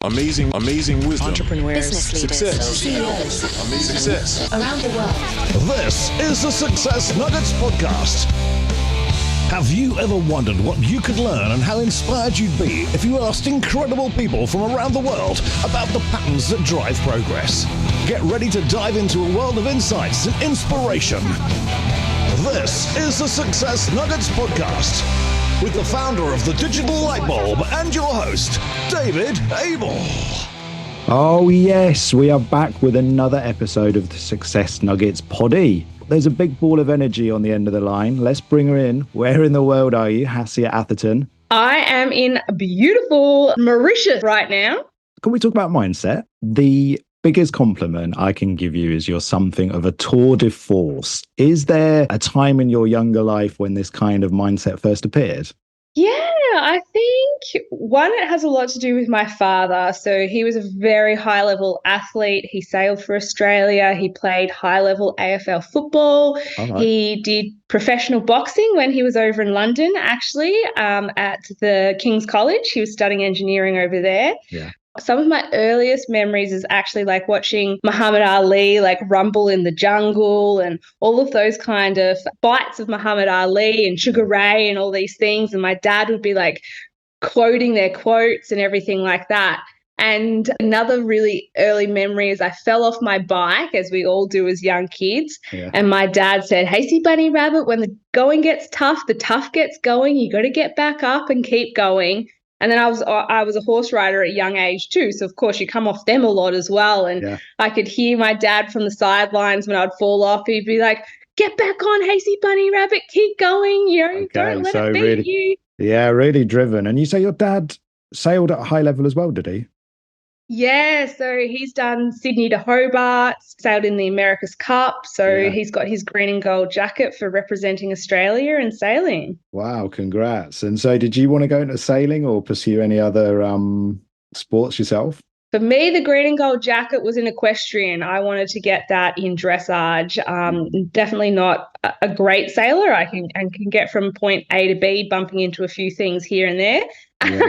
amazing wisdom, entrepreneurs, business leaders, success, CEOs, amazing success around the world. This is the Success Nuggets Podcast. Have you ever wondered what you could learn and how inspired you'd be if you asked incredible people from around the world about the patterns that drive progress? Get ready to dive into a world of insights and inspiration. This is the Success Nuggets Podcast with the founder of the Digital Light Bulb and your host, David Abel. Oh yes, we are back with another episode of the Success Nuggets Poddy. There's a big ball of energy on the end of the line. Let's bring her in. Where in the world are you, Hacia Atherton? I am in beautiful Mauritius right now. Can we talk about mindset? The biggest compliment I can give you is you're something of a tour de force. Is there a time in your younger life when this kind of mindset first appeared? Yeah, I think one, it has a lot to do with my father. So he was a very high-level athlete. He sailed for Australia. He played high-level AFL football. Right. He did professional boxing when he was over in London, actually, at the King's College. He was studying engineering over there. Yeah. Some of my earliest memories is actually like watching Muhammad Ali, like rumble in the jungle and all of those kind of fights of Muhammad Ali and Sugar Ray and all these things. And my dad would be like quoting their quotes and everything like that. And another really early memory is I fell off my bike, as we all do as young kids. Yeah. And my dad said, "Hey, see, bunny rabbit, when the going gets tough, the tough gets going. You got to get back up and keep going." And then I was a horse rider at a young age too. So, of course, you come off them a lot as well. And Yeah. I could hear my dad from the sidelines when I'd fall off. He'd be like, "Get back on, Hazy Bunny Rabbit, keep going, don't let it beat you." Yeah, really driven. And you say your dad sailed at a high level as well, did he? Yeah, so he's done Sydney to Hobart, sailed in the America's Cup. So Yeah. he's got his green and gold jacket for representing Australia and sailing. Wow, congrats. And so did you want to go into sailing or pursue any other sports yourself? For me, the green and gold jacket was in equestrian. I wanted to get that in dressage. Definitely not a great sailor. I can get from point A to B, bumping into a few things here and there. Yeah.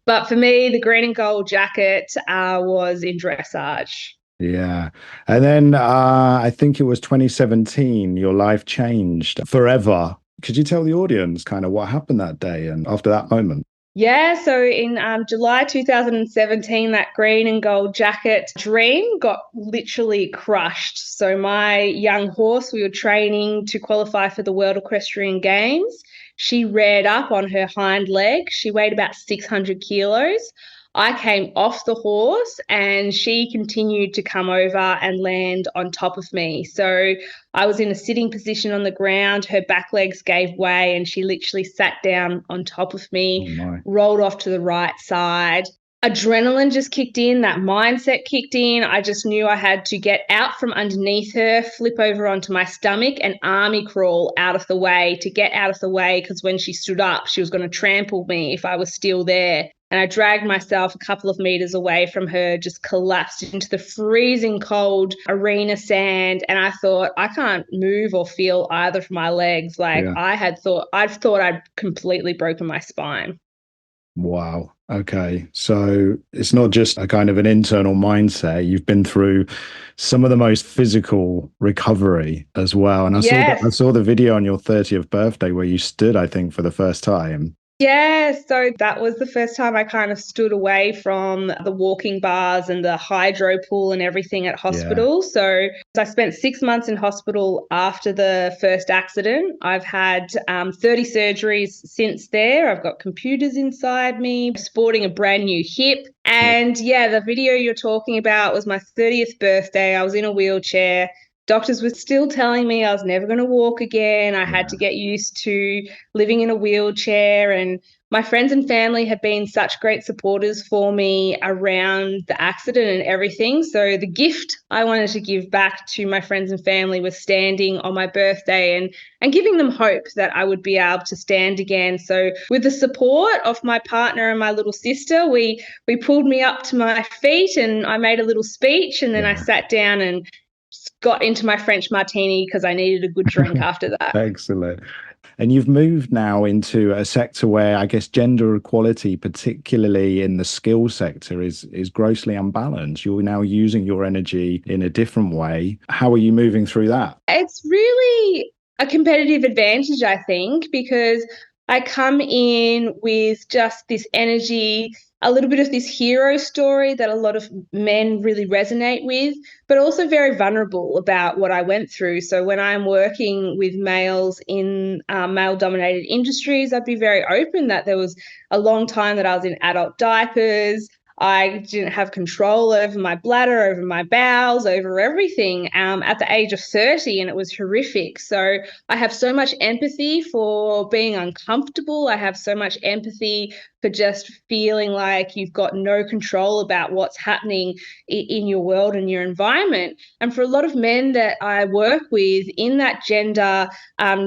But for me, the green and gold jacket was in dressage. Yeah. And then I think it was 2017, your life changed forever. Could you tell the audience kind of what happened that day and after that moment? Yeah, so in July 2017, that green and gold jacket dream got literally crushed. So my young horse, we were training to qualify for the World Equestrian Games. She reared up on her hind leg. She weighed about 600 kilos. I came off the horse and she continued to come over and land on top of me. So I was in a sitting position on the ground. Her back legs gave way and she literally sat down on top of me, rolled off to the right side. Adrenaline just kicked in, that mindset kicked in. I just knew I had to get out from underneath her, flip over onto my stomach and army crawl out of the way because when she stood up, she was going to trample me if I was still there. And I dragged myself a couple of meters away from her, just collapsed into the freezing cold arena sand. And I thought, I can't move or feel either of my legs. I'd thought I'd completely broken my spine. Wow. Okay. So it's not just a kind of an internal mindset. You've been through some of the most physical recovery as well. And I saw the video on your 30th birthday where you stood, I think, for the first time. Yeah, so that was the first time I kind of stood away from the walking bars and the hydro pool and everything at hospital. Yeah. So I spent 6 months in hospital after the first accident. I've had 30 surgeries since there. I've got computers inside me, sporting a brand new hip. And the video you're talking about was my 30th birthday. I was in a wheelchair. Doctors were still telling me I was never going to walk again. I had to get used to living in a wheelchair. And my friends and family have been such great supporters for me around the accident and everything. So the gift I wanted to give back to my friends and family was standing on my birthday and giving them hope that I would be able to stand again. So with the support of my partner and my little sister, we pulled me up to my feet and I made a little speech and then I sat down and got into my French martini because I needed a good drink after that. Excellent. And you've moved now into a sector where I guess gender equality, particularly in the skill sector, is grossly unbalanced. You're now using your energy in a different way. How are you moving through that? It's really a competitive advantage, I think, because I come in with just this energy, a little bit of this hero story that a lot of men really resonate with, but also very vulnerable about what I went through. So when I'm working with males in male-dominated industries, I'd be very open that there was a long time that I was in adult diapers. I didn't have control over my bladder, over my bowels, over everything at the age of 30, and it was horrific. So I have so much empathy for being uncomfortable. I have so much empathy for just feeling like you've got no control about what's happening in your world and your environment. And for a lot of men that I work with in that gender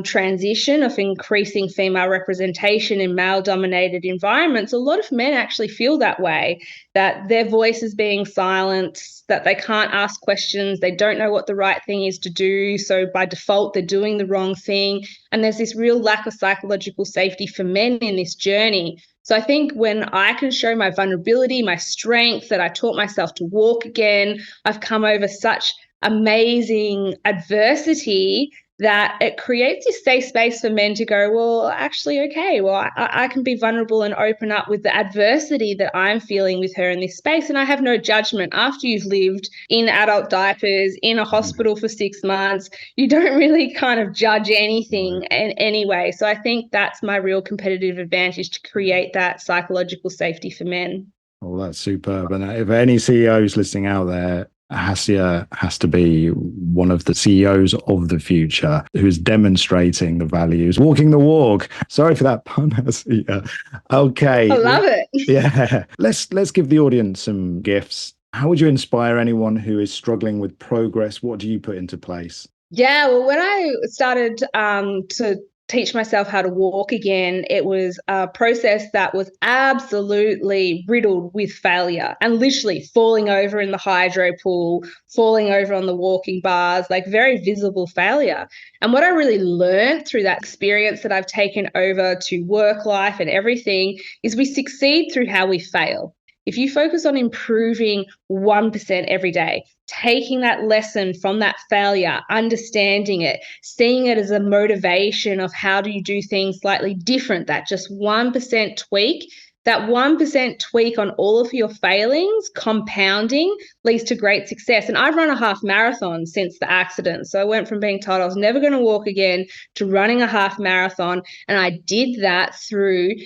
transition of increasing female representation in male-dominated environments, a lot of men actually feel that way, that their voice is being silenced, that they can't ask questions, they don't know what the right thing is to do, so by default they're doing the wrong thing. And there's this real lack of psychological safety for men in this journey. So I think when I can show my vulnerability, my strength, that I taught myself to walk again, I've come over such amazing adversity that it creates this safe space for men to go, well, actually, okay, well, I can be vulnerable and open up with the adversity that I'm feeling with her in this space. And I have no judgment. After you've lived in adult diapers, in a hospital for 6 months, you don't really kind of judge anything in any way. So I think that's my real competitive advantage, to create that psychological safety for men. Oh, that's superb. And if any CEOs listening out there, Hacia has to be one of the CEOs of the future who is demonstrating the values, walking the walk. Sorry for that pun, Hacia. Okay. I love it. Yeah. Let's give the audience some gifts. How would you inspire anyone who is struggling with progress? What do you put into place? Yeah, well, when I started to teach myself how to walk again, it was a process that was absolutely riddled with failure and literally falling over in the hydro pool, falling over on the walking bars, like very visible failure. And what I really learned through that experience that I've taken over to work life and everything is we succeed through how we fail. If you focus on improving 1% every day, taking that lesson from that failure, understanding it, seeing it as a motivation of how do you do things slightly different, that just 1% tweak, that 1% tweak on all of your failings, compounding, leads to great success. And I've run a half marathon since the accident. So I went from being told I was never going to walk again to running a half marathon. And I did that through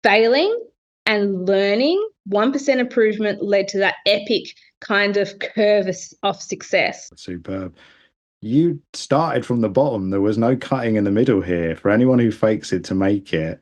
failing and learning. 1% improvement led to that epic kind of curve of success. Superb. You started from the bottom. There was no cutting in the middle here. For anyone who fakes it to make it,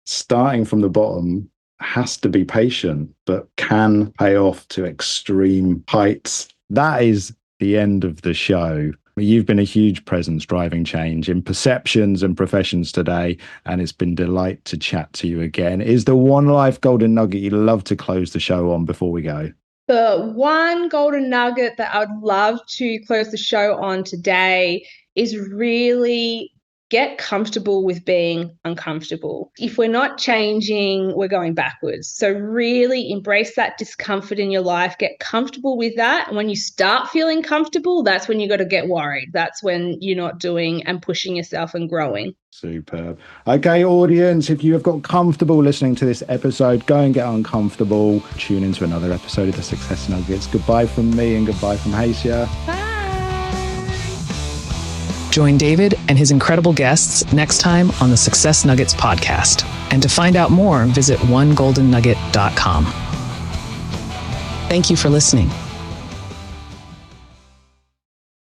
starting from the bottom has to be patient, but can pay off to extreme heights. That is the end of the show. You've been a huge presence driving change in perceptions and professions today, and it's been a delight to chat to you again. Is there one life golden nugget you'd love to close the show on before we go? The one golden nugget that I'd love to close the show on today is really get comfortable with being uncomfortable. If we're not changing, we're going backwards. So really embrace that discomfort in your life, get comfortable with that. And when you start feeling comfortable, that's when you got to get worried. That's when you're not doing and pushing yourself and growing. Superb. Okay, audience, if you have got comfortable listening to this episode, go and get uncomfortable. Tune into another episode of the Success Nuggets. Goodbye from me and goodbye from Hacia. Bye. Join David and his incredible guests next time on the Success Nuggets podcast. And to find out more, visit onegoldennugget.com. Thank you for listening.